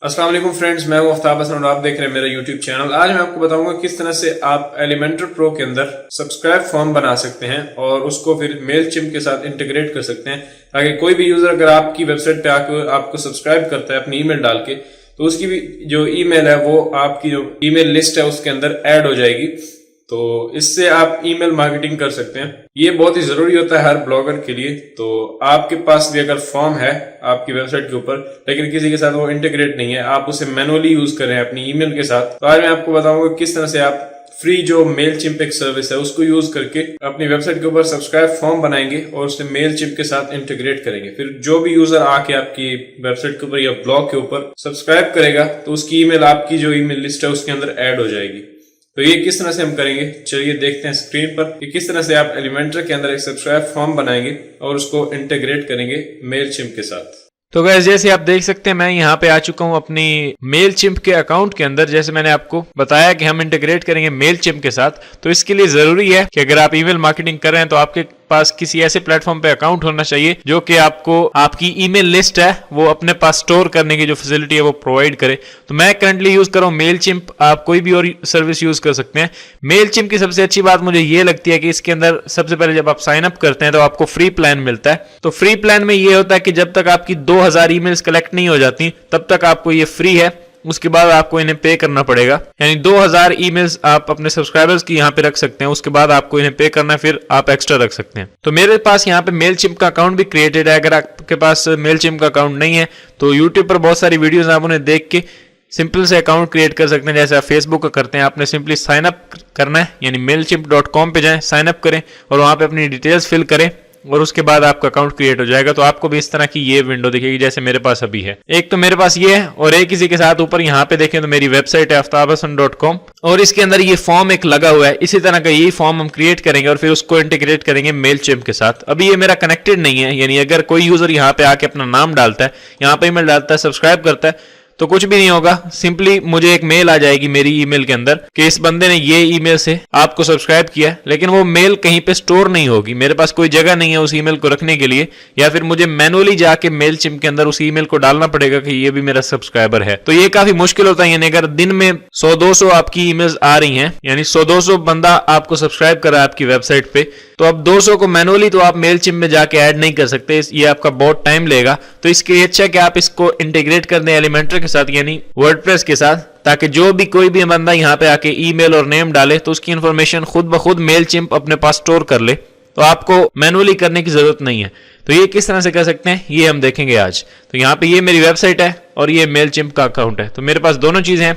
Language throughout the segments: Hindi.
अस्सलाम वालेकुम फ्रेंड्स, मैं हूं आफ्ताब हसन और आप देख रहे हैं मेरा यूट्यूब चैनल। आज मैं आपको बताऊंगा किस तरह से आप एलिमेंटर प्रो के अंदर सब्सक्राइब फॉर्म बना सकते हैं और उसको फिर मेलचिम्प के साथ इंटीग्रेट कर सकते हैं, ताकि कोई भी यूजर अगर आपकी वेबसाइट पे आकर आपको सब्सक्राइब करता है अपनी ईमेल डाल के, तो उसकी भी जो ईमेल है वो आपकी जो ईमेल लिस्ट है उसके अंदर ऐड हो जाएगी। तो इससे आप ईमेल मार्केटिंग कर सकते हैं। ये बहुत ही जरूरी होता है हर ब्लॉगर के लिए। तो आपके पास भी अगर फॉर्म है आपकी वेबसाइट के ऊपर, लेकिन किसी के साथ वो इंटीग्रेट नहीं है, आप उसे मैनुअली यूज करें अपनी ईमेल के साथ, तो आज मैं आपको बताऊंगा किस तरह से आप फ्री जो मेलचिम्प एक सर्विस है उसको यूज करके अपनी वेबसाइट के ऊपर सब्सक्राइब फॉर्म बनाएंगे और उसे मेलचिम्प के साथ इंटीग्रेट करेंगे। फिर जो भी यूजर आके आपकी वेबसाइट के ऊपर या ब्लॉग के ऊपर सब्सक्राइब करेगा तो उसकी ईमेल आपकी जो ईमेल लिस्ट है उसके अंदर ऐड हो जाएगी। तो ये किस तरह से हम करेंगे, चलिए देखते हैं स्क्रीन पर कि किस तरह से आप एलिमेंटर के अंदर एक सब्सक्राइब फॉर्म बनाएंगे और उसको इंटीग्रेट करेंगे मेलचिम्प के साथ। तो गाइस, जैसे आप देख सकते हैं मैं यहाँ पे आ चुका हूँ अपनी मेलचिम्प के अकाउंट के अंदर। जैसे मैंने आपको बताया कि हम इंटीग्रेट करेंगे मेलचिम्प के साथ, तो इसके लिए जरूरी है कि अगर आप ईमेल मार्केटिंग कर रहे हैं तो आपके पास किसी ऐसे प्लेटफॉर्म पे अकाउंट होना चाहिए जो कि आपको आपकी ईमेल लिस्ट है वो अपने पास स्टोर करने की जो फैसिलिटी है वो प्रोवाइड करे। तो मैं करंटली यूज कर रहा हूँ मेलचिम्प, आप कोई भी और सर्विस यूज कर सकते हैं। मेलचिम्प की सबसे अच्छी बात मुझे ये लगती है कि इसके अंदर सबसे पहले जब आप साइन अप करते हैं तो आपको फ्री प्लान मिलता है। तो फ्री प्लान में ये होता है कि जब तक आपकी 2000 ईमेल्स कलेक्ट नहीं हो जाती तब तक आपको ये फ्री है, उसके बाद आपको इन्हें पे करना पड़ेगा। यानी 2000 ईमेल्स आप अपने सब्सक्राइबर्स की यहाँ पे रख सकते हैं, उसके बाद आपको इन्हें पे करना है, फिर आप एक्स्ट्रा रख सकते हैं। तो मेरे पास यहाँ पे मेलचिम्प का अकाउंट भी क्रिएटेड है। अगर आपके पास मेलचिम्प का अकाउंट नहीं है तो यूट्यूब पर बहुत सारी वीडियोस आप उन्हें देख के सिंपल से अकाउंट क्रिएट कर सकते हैं, जैसे आप फेसबुक का करते हैं। आपने सिंपली साइन अप करना है, यानी mailchimp.com पे जाएं, साइन अप करें और वहां पे अपनी डिटेल्स फिल करें और उसके बाद आपका अकाउंट क्रिएट हो जाएगा। तो आपको भी इस तरह की ये विंडो दिखेगी जैसे मेरे पास अभी है। एक तो मेरे पास ये है और एक इसी के साथ ऊपर यहाँ पे देखें तो मेरी वेबसाइट है aftabhasan.com और इसके अंदर ये फॉर्म एक लगा हुआ है। इसी तरह का यही फॉर्म हम क्रिएट करेंगे और फिर उसको इंटीग्रेट करेंगे मेलचिम्प के साथ। अभी ये मेरा कनेक्टेड नहीं है, यानी अगर कोई यूजर यहाँ पे आके अपना नाम डालता है, यहाँ पे ईमेल डालता है, सब्सक्राइब करता है, तो कुछ भी नहीं होगा। सिंपली मुझे एक मेल आ जाएगी मेरी ईमेल के अंदर कि इस बंदे ने ये ईमेल से आपको सब्सक्राइब किया है, लेकिन वो मेल कहीं पे स्टोर नहीं होगी। मेरे पास कोई जगह नहीं है उस ईमेल को रखने के लिए, या फिर मुझे मैनुअली जाके मेलचिम्प के अंदर उस ईमेल को डालना पड़ेगा कि ये भी मेरा सब्सक्राइबर है। तो ये काफी मुश्किल होता है। यानी अगर दिन में 100-200 आपकी ईमेल्स आ रही हैं, यानी 100-200 बंदा आपको सब्सक्राइब कर रहा है आपकी वेबसाइट पे, तो अब 200 को मैनुअली तो आप मेलचिम्प में जाके ऐड नहीं कर सकते, ये आपका बहुत टाइम लेगा। तो इसके अच्छा कि आप इसको इंटीग्रेट कर दें एलिमेंटर के साथ, यानी वर्डप्रेस के साथ, ताकि जो भी कोई भी बंदा यहाँ पे आके ईमेल और नेम डाले तो उसकी इंफॉर्मेशन खुद ब खुद मेलचिम्प अपने पास स्टोर कर ले, तो आपको मैनुअली करने की जरूरत नहीं है। तो ये किस तरह से कर सकते हैं ये हम देखेंगे आज। तो यहाँ पे ये मेरी वेबसाइट है और ये मेलचिम्प का अकाउंट है, तो मेरे पास दोनों चीजें हैं।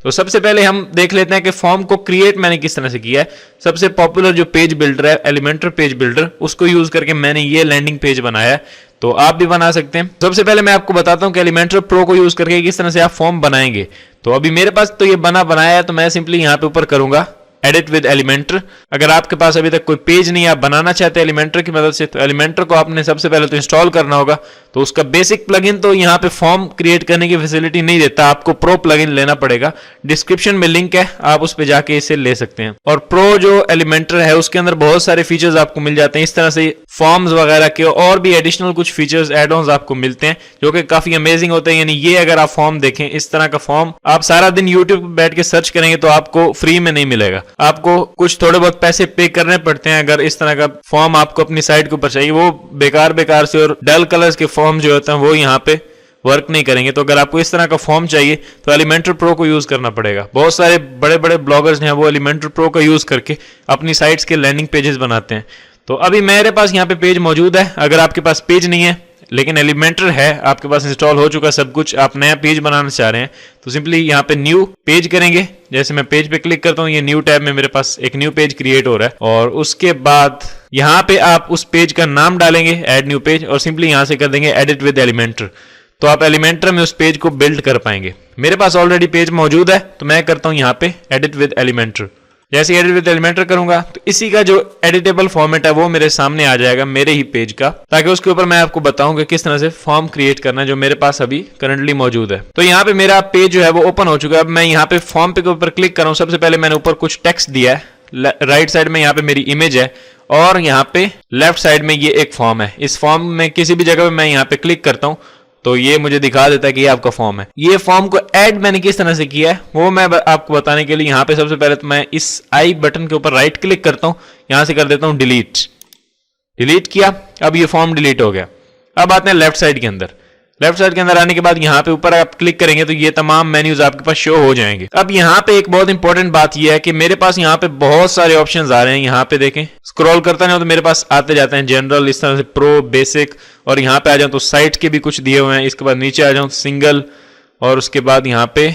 तो सबसे पहले हम देख लेते हैं कि फॉर्म को क्रिएट मैंने किस तरह से किया है। सबसे पॉपुलर जो पेज बिल्डर है एलिमेंटर पेज बिल्डर, उसको यूज करके मैंने ये लैंडिंग पेज बनाया है, तो आप भी बना सकते हैं। सबसे पहले मैं आपको बताता हूं कि एलिमेंटर प्रो को यूज करके किस तरह से आप फॉर्म बनाएंगे। तो अभी मेरे पास तो ये बनाया है, तो मैं सिंपली यहाँ पे ऊपर करूंगा एडिट विद एलिमेंटर। अगर आपके पास अभी तक कोई पेज नहीं है, आप बनाना चाहते हैं एलिमेंटर की मदद से, तो एलिमेंटर को आपने सबसे पहले तो इंस्टॉल करना होगा। तो उसका बेसिक प्लगइन तो यहाँ पे फॉर्म क्रिएट करने की फैसिलिटी नहीं देता, आपको प्रो प्लगइन लेना पड़ेगा। डिस्क्रिप्शन में लिंक है, आप उस पर जाके इसे ले सकते हैं। और प्रो जो एलिमेंटर है उसके अंदर बहुत सारे फीचर्स आपको मिल जाते हैं, इस तरह से फॉर्म्स वगैरह के और भी एडिशनल कुछ फीचर्स एड ऑन्स आपको मिलते हैं जो कि काफी अमेजिंग होते हैं। यानी ये अगर आप फॉर्म देखें, इस तरह का फॉर्म आप सारा दिन यूट्यूब पर बैठ के सर्च करेंगे तो आपको फ्री में नहीं मिलेगा, आपको कुछ थोड़े बहुत पैसे पे करने पड़ते हैं। अगर इस तरह का फॉर्म आपको अपनी साइट के ऊपर चाहिए, वो बेकार से और डल कलर्स के फॉर्म जो होते हैं वो यहाँ पे वर्क नहीं करेंगे। तो अगर आपको इस तरह का फॉर्म चाहिए तो एलिमेंटर प्रो को यूज करना पड़ेगा। बहुत सारे बड़े बड़े ब्लॉगर्स हैं वो एलिमेंटर प्रो का यूज करके अपनी साइट्स के लैंडिंग पेजेस बनाते हैं। तो अभी मेरे पास यहाँ पे पेज मौजूद है। अगर आपके पास पेज नहीं है लेकिन एलिमेंटर है, आपके पास इंस्टॉल हो चुका सब कुछ, आप नया पेज बनाना चाह रहे हैं, तो सिंपली यहाँ पे न्यू पेज करेंगे। जैसे मैं पेज पे क्लिक करता हूँ, ये न्यू टैब में मेरे पास एक न्यू पेज क्रिएट हो रहा है और उसके बाद यहाँ पे आप उस पेज का नाम डालेंगे ऐड न्यू पेज और सिंपली यहाँ से कर देंगे एडिट विद एलिमेंटर। तो आप एलिमेंटर में उस पेज को बिल्ड कर पाएंगे। मेरे पास ऑलरेडी पेज मौजूद है तो मैं करता हूँ यहाँ पे एडिट विद एलिमेंटर। जैसे एडिट विद एलिमेंटर करूंगा तो इसी का जो एडिटेबल फॉर्मेट है वो मेरे सामने आ जाएगा मेरे ही पेज का, ताकि उसके ऊपर मैं आपको बताऊं कि किस तरह से फॉर्म क्रिएट करना है जो मेरे पास अभी करंटली मौजूद है। तो यहाँ पे मेरा पेज जो है वो ओपन हो चुका है। अब मैं यहाँ पे फॉर्म पे के ऊपर क्लिक कर रहा हूँ। सबसे पहले मैंने ऊपर कुछ टेक्स्ट दिया है, राइट साइड में यहाँ पे मेरी इमेज है और यहाँ पे लेफ्ट साइड में ये एक फॉर्म है। इस फॉर्म में किसी भी जगह पे मैं यहाँ पे क्लिक करता हूँ तो ये मुझे दिखा देता है कि ये आपका फॉर्म है। ये फॉर्म को ऐड मैंने किस तरह से किया है वो मैं आपको बताने के लिए यहाँ पे सबसे पहले तो मैं इस आई बटन के ऊपर राइट क्लिक करता हूँ, यहाँ से कर देता हूँ डिलीट किया। अब ये फॉर्म डिलीट हो गया। अब आते हैं लेफ्ट साइड के अंदर। लेफ्ट साइड के अंदर आने के बाद यहाँ पे ऊपर आप क्लिक करेंगे तो ये तमाम मेन्यूज आपके पास शो हो जाएंगे। अब यहाँ पे एक बहुत इंपॉर्टेंट बात ये है कि मेरे पास यहाँ पे बहुत सारे ऑप्शंस आ रहे हैं। यहाँ पे देखें, स्क्रॉल करता नहीं हो तो मेरे पास आते जाते हैं जनरल, इस तरह से प्रो, बेसिक, और यहाँ पे आ जाऊँ तो साइट के भी कुछ दिए हुए हैं। इसके बाद नीचे आ जाऊँ सिंगल, और उसके बाद यहाँ पे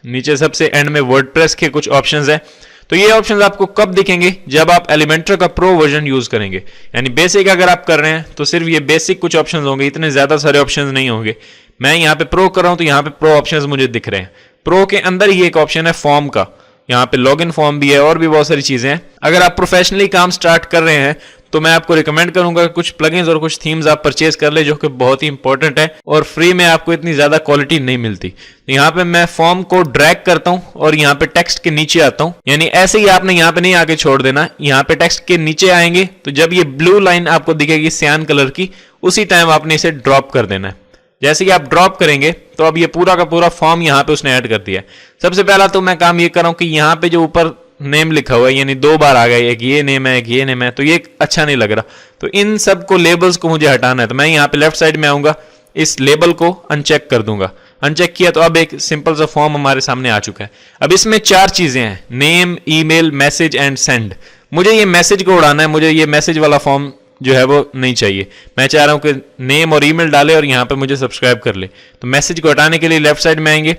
नीचे सबसे एंड में वर्डप्रेस के कुछ ऑप्शंस हैं। तो ये ऑप्शंस आपको कब दिखेंगे? जब आप एलिमेंटर का प्रो वर्जन यूज करेंगे। यानी बेसिक अगर आप कर रहे हैं तो सिर्फ ये बेसिक कुछ ऑप्शंस होंगे, इतने ज्यादा सारे ऑप्शंस नहीं होंगे। मैं यहाँ पे प्रो कर रहा हूं तो यहाँ पे प्रो ऑप्शंस मुझे दिख रहे हैं। प्रो के अंदर ही एक ऑप्शन है फॉर्म का, यहाँ पे लॉगिन फॉर्म भी है और भी बहुत सारी चीजें हैं। अगर आप प्रोफेशनली काम स्टार्ट कर रहे हैं तो मैं आपको रिकमेंड करूंगा कुछ प्लगइन्स और कुछ थीम्स आप परचेज कर ले, जो कि बहुत ही इंपॉर्टेंट है और फ्री में आपको इतनी ज्यादा क्वालिटी नहीं मिलती। तो यहाँ पे मैं फॉर्म को ड्रैग करता हूँ और यहाँ पे टेक्स्ट के नीचे आता हूँ। यानी ऐसे ही आपने यहाँ पे नहीं आके छोड़ देना, यहाँ पे टेक्स्ट के नीचे आएंगे तो जब ये ब्लू लाइन आपको दिखेगी सियान कलर की, उसी टाइम आपने इसे ड्रॉप कर देना है। जैसे कि आप ड्रॉप करेंगे तो अब ये पूरा का पूरा फॉर्म यहाँ पे उसने ऐड कर दिया है। सबसे पहला तो मैं काम ये कर रहा हूँ कि यहाँ पे जो ऊपर नेम लिखा हुआ है, यानी 2 बार आ गया, एक ये नेम है, एक ये नेम है, तो ये अच्छा नहीं लग रहा। तो इन सब को लेबल्स को मुझे हटाना है। तो मैं यहाँ पे लेफ्ट साइड में आऊंगा, इस लेबल को अनचेक कर दूंगा। अनचेक किया तो अब एक सिंपल सा फॉर्म हमारे सामने आ चुका है। अब इसमें 4 चीजें हैं, name, email, message and send. मुझे ये मैसेज को उड़ाना है, मुझे ये मैसेज वाला फॉर्म जो है वो नहीं चाहिए। मैं चाह रहा हूं कि नेम और ईमेल डाले और यहाँ पे मुझे सब्सक्राइब कर ले। तो मैसेज को हटाने के लिए लेफ्ट साइड में आएंगे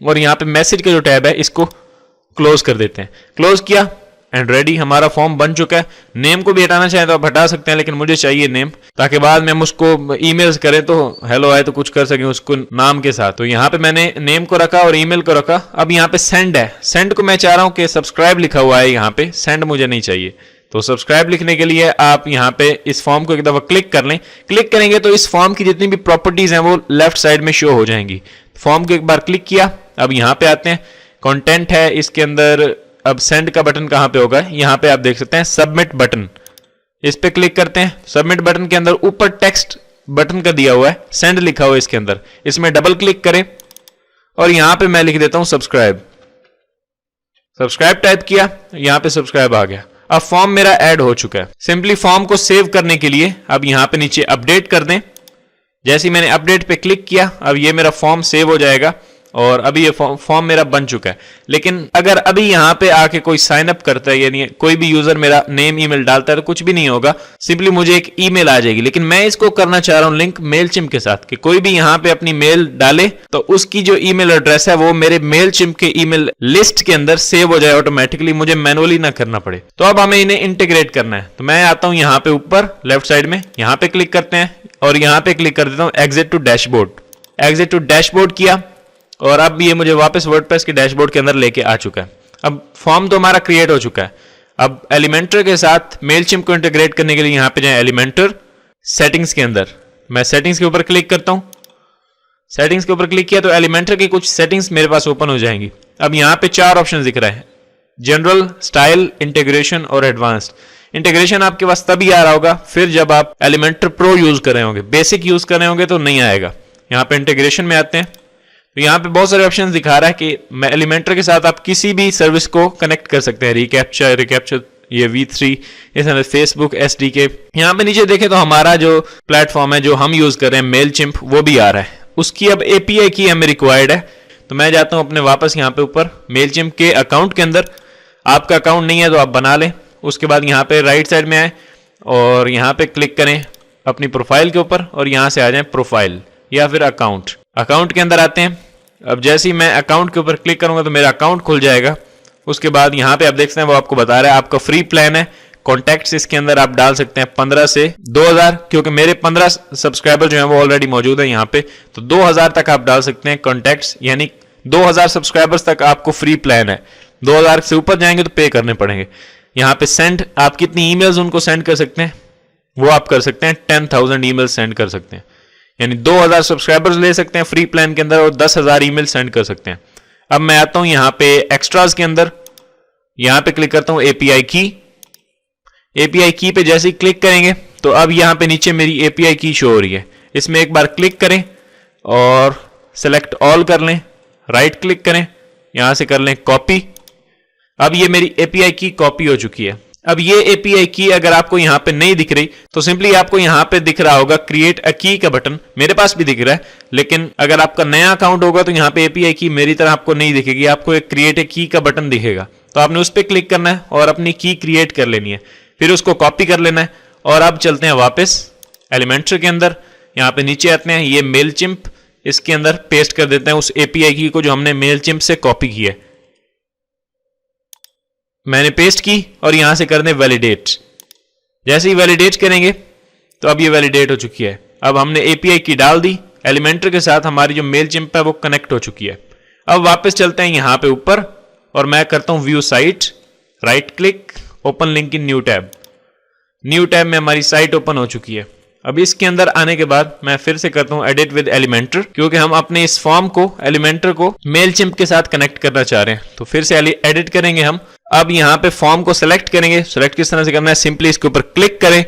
और यहाँ पे मैसेज का जो टैब है इसको क्लोज कर देते हैं। क्लोज किया एंड रेडी, हमारा फॉर्म बन चुका है। नेम को भी हटाना चाहें तो आप हटा सकते हैं, लेकिन मुझे चाहिए नेम, ताकि बाद में हम उसको ईमेल्स करें तो हेलो आए तो कुछ कर सकें उसको नाम के साथ। तो यहाँ पे मैंने नेम को रखा और ईमेल को रखा। अब यहाँ पे सेंड है, सेंड को मैं चाह रहा हूँ कि सब्सक्राइब लिखा हुआ है यहाँ पे, सेंड मुझे नहीं चाहिए। तो सब्सक्राइब लिखने के लिए आप यहाँ पे इस फॉर्म को एक दफा क्लिक कर लें। क्लिक करेंगे तो इस फॉर्म की जितनी भी प्रॉपर्टीज हैं वो लेफ्ट साइड में शो हो जाएंगी। फॉर्म को एक बार क्लिक किया, अब यहाँ पे आते हैं, कंटेंट है इसके अंदर। अब सेंड का बटन कहाँ पे होगा? यहाँ पे आप देख सकते हैं सबमिट बटन, इस पे क्लिक करते हैं। सबमिट बटन के अंदर ऊपर टेक्स्ट बटन का दिया हुआ है, सेंड लिखा हुआ है इसके अंदर, इसमें डबल क्लिक करें और यहाँ पे मैं लिख देता हूं सब्सक्राइब। सब्सक्राइब टाइप किया, यहाँ पे सब्सक्राइब आ गया। अब फॉर्म मेरा ऐड हो चुका है। सिंपली फॉर्म को सेव करने के लिए अब यहाँ पे नीचे अपडेट कर दें। जैसे ही मैंने अपडेट पे क्लिक किया, अब ये मेरा फॉर्म सेव हो जाएगा और अभी ये फॉर्म मेरा बन चुका है। लेकिन अगर अभी यहाँ पे आके कोई साइन अप करता है, यानी कोई भी यूजर मेरा नेम ईमेल डालता है, तो कुछ भी नहीं होगा, सिंपली मुझे एक ईमेल आ जाएगी। लेकिन मैं इसको करना चाह रहा हूँ लिंक मेलचिम्प के साथ, कि कोई भी यहाँ पे अपनी मेल डाले तो उसकी जो ईमेल एड्रेस है वो मेरे मेलचिम्प के ईमेल लिस्ट के अंदर सेव हो जाए ऑटोमेटिकली, मुझे मैनुअली ना करना पड़े। तो अब हमें इन्हें इंटीग्रेट करना है। तो मैं आता हूँ यहाँ पे ऊपर लेफ्ट साइड में, यहाँ पे क्लिक करते हैं और यहाँ पे क्लिक कर देता हूँ exit to dashboard. Exit to dashboard किया और अब ये मुझे वापस वर्डप्रेस के डैशबोर्ड के अंदर लेके आ चुका है। अब फॉर्म तो हमारा क्रिएट हो चुका है। अब एलिमेंटर के साथ मेलचिम्प को इंटीग्रेट करने के लिए यहाँ पे जाए एलिमेंटर, सेटिंग्स के अंदर मैं सेटिंग्स के ऊपर क्लिक करता हूँ। सेटिंग्स के ऊपर क्लिक किया तो एलिमेंटर की कुछ सेटिंग्स मेरे पास ओपन हो जाएंगी। अब यहाँ पे 4 ऑप्शन दिख रहा है, जनरल, स्टाइल, इंटीग्रेशन और एडवांस्ड। इंटीग्रेशन आपके पास तभी आ रहा होगा फिर जब आप एलिमेंटर प्रो यूज कर रहे होंगे, बेसिक यूज कर रहे होंगे तो नहीं आएगा। यहाँ पे इंटीग्रेशन में आते हैं तो यहाँ पे बहुत सारे ऑप्शंस दिखा रहा है कि एलिमेंटर के साथ आप किसी भी सर्विस को कनेक्ट कर सकते हैं, रिकैप्चर, ये V3, इस तरह फेसबुक, SDK। यहाँ पे नीचे देखें तो हमारा जो प्लेटफॉर्म है जो हम यूज कर रहे हैं मेलचिम्प, वो भी आ रहा है। उसकी अब API की हमें रिक्वायर्ड है। तो मैं जाता हूँ अपने वापस यहाँ पे ऊपर मेलचिम्प के अकाउंट के अंदर। आपका अकाउंट नहीं है तो आप बना लें। उसके बाद यहाँ पे राइट साइड में आए और यहाँ पे क्लिक करें अपनी प्रोफाइल के ऊपर और यहाँ से आ जाए प्रोफाइल या फिर अकाउंट। अकाउंट के अंदर आते हैं। अब जैसे ही मैं अकाउंट के ऊपर क्लिक करूंगा तो मेरा अकाउंट खुल जाएगा। उसके बाद यहाँ पे आप देख सकते हैं वो आपको बता रहा है आपका फ्री प्लान है। कॉन्टैक्ट्स इसके अंदर आप डाल सकते हैं 15 से 2000, क्योंकि मेरे 15 सब्सक्राइबर जो हैं वो ऑलरेडी मौजूद है यहाँ पे, तो 2000 तक आप डाल सकते हैं कॉन्टैक्ट्स, यानी 2000 सब्सक्राइबर्स तक आपको फ्री प्लान है। 2000 से ऊपर जाएंगे तो पे करने पड़ेंगे। यहाँ पे सेंड, आप कितनी ईमेल्स उनको सेंड कर सकते हैं वो आप कर सकते हैं, 10,000 ईमेल सेंड कर सकते हैं, यानी 2000 सब्सक्राइबर्स ले सकते हैं फ्री प्लान के अंदर और 10,000 ईमेल सेंड कर सकते हैं। अब मैं आता हूं यहाँ पे एक्स्ट्राज के अंदर, यहाँ पे क्लिक करता हूं API की। API की पे जैसे ही क्लिक करेंगे तो अब यहाँ पे नीचे मेरी API की शो हो रही है। इसमें एक बार क्लिक करें और सेलेक्ट ऑल कर लें, राइट क्लिक करें, यहां से कर लें कॉपी। अब ये मेरी एपीआई की कॉपी हो चुकी है। अब ये एपीआई की अगर आपको यहां पे नहीं दिख रही तो सिंपली आपको यहां पे दिख रहा होगा क्रिएट अ की का बटन, मेरे पास भी दिख रहा है, लेकिन अगर आपका नया अकाउंट होगा तो यहां पे एपीआई की मेरी तरह आपको नहीं दिखेगी, आपको एक क्रिएट अ की का बटन दिखेगा। तो आपने उस पर क्लिक करना है और अपनी की क्रिएट कर लेनी है, फिर उसको कॉपी कर लेना है। और अब चलते हैं वापस एलिमेंटर के अंदर, यहां पे नीचे आते हैं, ये मेलचिम्प, इसके अंदर पेस्ट कर देते हैं उस एपीआई की को जो हमने मेलचिम्प से कॉपी की है। मैंने पेस्ट की और यहां से कर दें वैलिडेट। जैसे ही वैलिडेट करेंगे तो अब ये वैलिडेट हो चुकी है। अब हमने एपीआई की डाल दी, एलिमेंटर के साथ हमारी जो मेलचिम्प है वो कनेक्ट हो चुकी है। अब वापस चलते हैं यहां पे ऊपर और मैं करता हूं view site, right click, open link in new tab. New tab में हमारी साइट ओपन हो चुकी है। अब इसके अंदर आने के बाद मैं फिर से करता हूं एडिट विद एलिमेंटर, क्योंकि हम अपने इस फॉर्म को एलिमेंटर को मेलचिम्प के साथ कनेक्ट करना चाह रहे हैं। तो फिर से एडिट करेंगे हम। अब यहां पे फॉर्म को सिलेक्ट करेंगे। सिलेक्ट किस तरह से करना है, सिंपली इसके ऊपर क्लिक करें।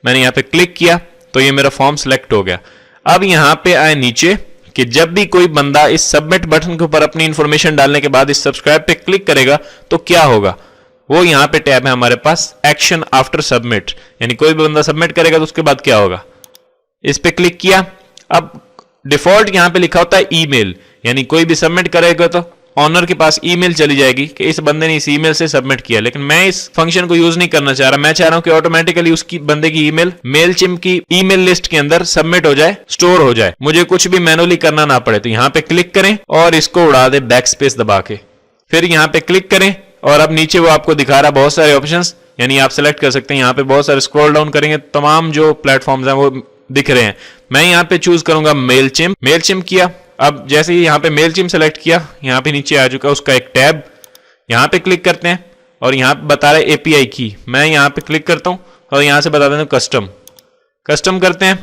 मैंने यहां पे क्लिक किया तो ये मेरा फॉर्म सिलेक्ट हो गया। अब यहां पे आए नीचे कि जब भी कोई बंदा इस सबमिट बटन के ऊपर अपनी इंफॉर्मेशन डालने के बाद इस सब्सक्राइब पे क्लिक करेगा तो क्या होगा, वो यहां पे टैब है हमारे पास एक्शन आफ्टर सबमिट, यानी कोई भी बंदा सबमिट करेगा तो उसके बाद क्या होगा। इस पे क्लिक किया। अब डिफॉल्ट यहां पे लिखा होता है ईमेल, यानी कोई भी सबमिट करेगा तो ऑनर के पास ईमेल चली जाएगी कि इस बंदे ने इस ईमेल से सबमिट किया। लेकिन मैं इस फंक्शन को यूज नहीं करना चाह रहा, मैं चाह रहा हूं कि ऑटोमेटिकली उसकी बंदे की ईमेल मेलचिम्प की ईमेल लिस्ट के अंदर सबमिट हो जाए, स्टोर हो जाए, मुझे कुछ भी मैनुअली करना ना पड़े। तो यहां पे क्लिक करें और इसको उड़ा दे बैक स्पेस दबा के, फिर यहां पे क्लिक करें और अब नीचे वो आपको दिखा रहा है बहुत सारे ऑप्शंस, यानी आप सेलेक्ट कर सकते हैं। यहां पे बहुत सारे स्क्रॉल डाउन करेंगे, तमाम जो प्लेटफॉर्म्स हैं वो दिख रहे हैं। मैं यहां पे चूज करूंगा मेलचिम्प। मेलचिम्प किया। अब जैसे ही यहां पे मेलचिम्प सेलेक्ट किया, यहां पे नीचे आ चुका उसका एक टैब, यहां पे क्लिक करते हैं और यहां पे बता रहे एपीआई की, मैं यहां पे क्लिक करता हूं और यहां से बता देता हूं कस्टम। कस्टम करते हैं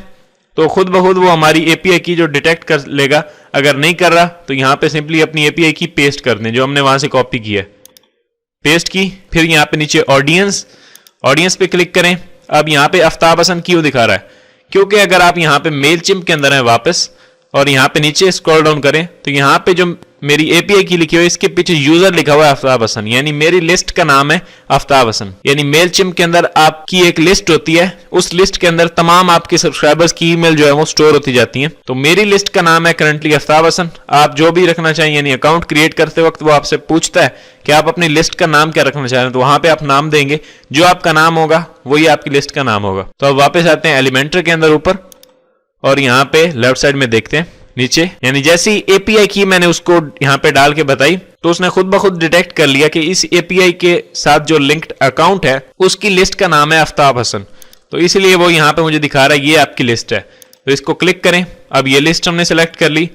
तो खुद ब खुद वो हमारी एपीआई की जो डिटेक्ट कर लेगा। अगर नहीं कर रहा तो यहां पे सिंपली अपनी एपीआई की पेस्ट कर दें जो हमने वहां से कॉपी की है, पेस्ट की। फिर यहां पे नीचे ऑडियंस, ऑडियंस पे क्लिक करें। अब यहां पे आफ्ताब हसन क्यों दिखा रहा है, क्योंकि अगर आप यहां पे मेलचिम्प के अंदर हैं वापस और यहां पे नीचे स्क्रॉल डाउन करें तो यहां पे जो मेरी एपीआई की लिखी हुई है इसके पीछे यूजर लिखा हुआ है आफ्ताब हसन, यानी मेरी लिस्ट का नाम है आफ्ताब हसन। यानी मेलचिम्प के अंदर आपकी एक लिस्ट होती है, उस लिस्ट के अंदर तमाम आपके सब्सक्राइबर्स की ईमेल जो है वो स्टोर होती जाती हैं। तो मेरी लिस्ट का नाम है करंटली आफ्ताब हसन। आप जो भी रखना चाहिए, यानी अकाउंट क्रिएट करते वक्त वो आपसे पूछता है कि आप अपनी लिस्ट का नाम क्या रखना चाह रहे हैं, तो वहां पे आप नाम देंगे, जो आपका नाम होगा वही आपकी लिस्ट का नाम होगा। तो अब वापस आते हैं एलिमेंटर के अंदर ऊपर और यहां पे लेफ्ट साइड में देखते हैं नीचे, यानी जैसी एपीआई की मैंने उसको यहां पे डाल के बताई तो उसने खुद ब खुद डिटेक्ट कर लिया कि इस एपीआई के साथ जो लिंक्ड अकाउंट है उसकी लिस्ट का नाम है आफ्ताब हसन, तो इसलिए वो यहां पे मुझे दिखा रहा है ये आपकी लिस्ट है। तो इसको क्लिक करें। अब ये लिस्ट हमने सेलेक्ट कर ली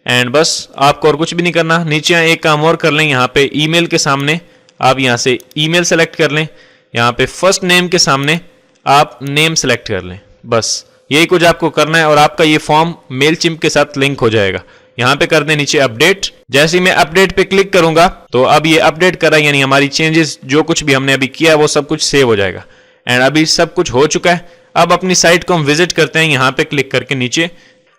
एंड बस आपको और कुछ भी नहीं करना। नीचे एक काम और कर लें, यहाँ पे ईमेल के सामने आप यहां से ईमेल सेलेक्ट कर लें, यहाँ पे फर्स्ट नेम के सामने आप नेम सेलेक्ट कर लें, बस यही कुछ आपको करना है और आपका ये फॉर्म मेलचिम्प के साथ लिंक हो जाएगा। यहां पे कर दें नीचे अपडेट। जैसे ही मैं अपडेट पे क्लिक करूंगा तो अब ये अपडेट करा, यानी हमारी चेंजेस जो कुछ भी हमने अभी किया वो सब कुछ सेव हो जाएगा एंड अभी सब कुछ हो चुका है। अब अपनी साइट को हम विजिट करते हैं यहां पे क्लिक करके नीचे।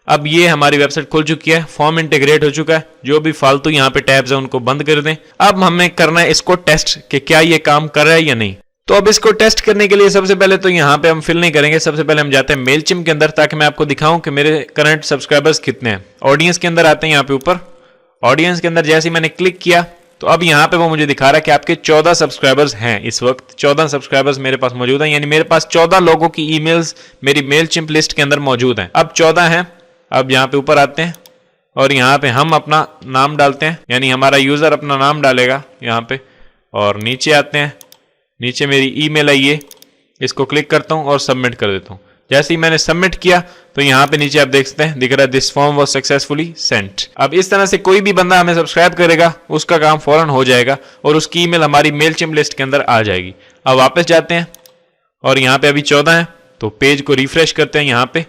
अब ये हमारी वेबसाइट खुल चुकी है, फॉर्म इंटीग्रेट हो चुका है, जो भी फालतू यहाँ पे टैब्स है उनको बंद कर दें। अब हमें करना है इसको टेस्ट कि क्या ये काम कर रहा है या नहीं। तो अब इसको टेस्ट करने के लिए सबसे पहले तो यहाँ पे हम फिल नहीं करेंगे, सबसे पहले हम जाते हैं मेलचिम्प के अंदर ताकि मैं आपको दिखाऊं कि मेरे करंट सब्सक्राइबर्स कितने हैं। ऑडियंस के अंदर आते हैं, यहाँ पे ऊपर ऑडियंस के अंदर जैसे ही मैंने क्लिक किया तो अब यहाँ पे वो मुझे दिखा रहा है कि आपके 14 सब्सक्राइबर्स हैं। इस वक्त 14 सब्सक्राइबर्स मेरे पास मौजूद हैं, यानी मेरे पास 14 लोगों की ईमेल्स मेरी मेलचिम्प लिस्ट के अंदर मौजूद हैं। अब 14 हैं। अब यहाँ पे ऊपर आते हैं और यहाँ पे हम अपना नाम डालते हैं, यानी हमारा यूजर अपना नाम डालेगा यहाँ पे। और नीचे आते हैं, नीचे मेरी ईमेल आई है, इसको क्लिक करता हूं और सबमिट कर देता हूं। जैसे ही मैंने सबमिट किया तो यहाँ पे नीचे आप देख सकते हैं दिख रहा है this form was successfully sent. अब इस तरह से कोई भी बंदा हमें सब्सक्राइब करेगा उसका काम फौरन हो जाएगा और उसकी ईमेल हमारी मेलचिम्प लिस्ट के अंदर आ जाएगी। अब वापस जाते हैं और यहाँ पे अभी 14 है तो पेज को रिफ्रेश करते हैं। यहाँ पे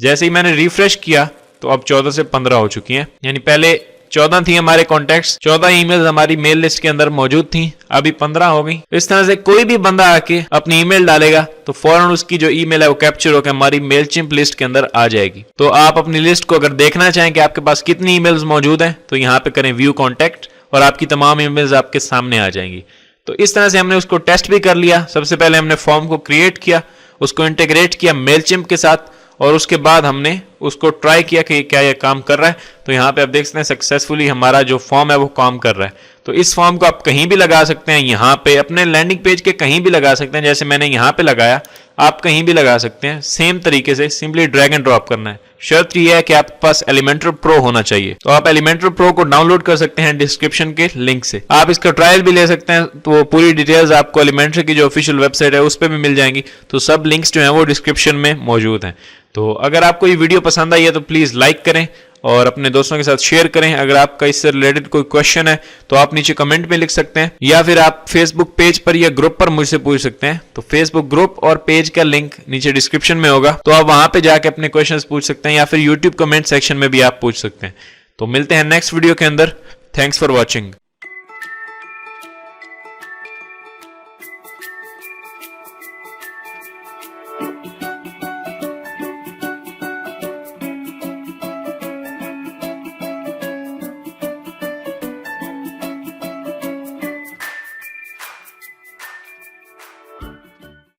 जैसे ही मैंने रिफ्रेश किया तो अब 14 से 15 हो चुकी हैं, यानी पहले 14 थी हमारे कॉन्टेक्ट्स, 14 ईमेल्स हमारी मेल लिस्ट के अंदर मौजूद थी, अभी 15 हो गई। इस तरह से कोई भी बंदा आके अपनी ईमेल डालेगा तो फौरन उसकी जो ईमेल है वो कैप्चर होकर हमारी मेलचिम्प लिस्ट के अंदर आ जाएगी। तो आप अपनी लिस्ट को अगर देखना चाहें कि आपके पास कितनी ईमेल्स मौजूद हैं तो यहाँ पे करें व्यू कॉन्टैक्ट और आपकी तमाम ईमेल्स आपके सामने आ जाएंगी। तो इस तरह से हमने उसको टेस्ट भी कर लिया। सबसे पहले हमने फॉर्म को क्रिएट किया, उसको इंटीग्रेट किया मेलचिम्प के साथ और उसके बाद हमने उसको ट्राई किया कि क्या ये काम कर रहा है। तो यहाँ पे आप देख सकते हैं सक्सेसफुली हमारा जो फॉर्म है वो काम कर रहा है। तो इस फॉर्म को आप कहीं भी लगा सकते हैं, यहाँ पे अपने लैंडिंग पेज के कहीं भी लगा सकते हैं, जैसे मैंने यहाँ पे लगाया, आप कहीं भी लगा सकते हैं। सेम तरीके से सिंपली ड्रैग एंड ड्रॉप करना है। शर्त यह है कि आपके पास एलिमेंटर प्रो होना चाहिए। तो आप एलिमेंटर प्रो को डाउनलोड कर सकते हैं डिस्क्रिप्शन के लिंक से। आप इसका ट्रायल भी ले सकते हैं, तो पूरी डिटेल्स आपको एलिमेंटर की जो ऑफिशियल वेबसाइट है उस पर भी मिल जाएंगी। तो सब लिंक्स जो हैं वो डिस्क्रिप्शन में मौजूद हैं। तो अगर आपको ये वीडियो पसंद आई है तो प्लीज़ लाइक करें और अपने दोस्तों के साथ शेयर करें। अगर आपका इससे रिलेटेड कोई क्वेश्चन है तो आप नीचे कमेंट में लिख सकते हैं या फिर आप फेसबुक पेज पर या ग्रुप पर मुझसे पूछ सकते हैं। तो फेसबुक ग्रुप और पेज का लिंक नीचे डिस्क्रिप्शन में होगा, तो आप वहां पे जाके अपने क्वेश्चंस पूछ सकते हैं या फिर यूट्यूब कमेंट सेक्शन में भी आप पूछ सकते हैं। तो मिलते हैं नेक्स्ट वीडियो के अंदर। Thanks for watching.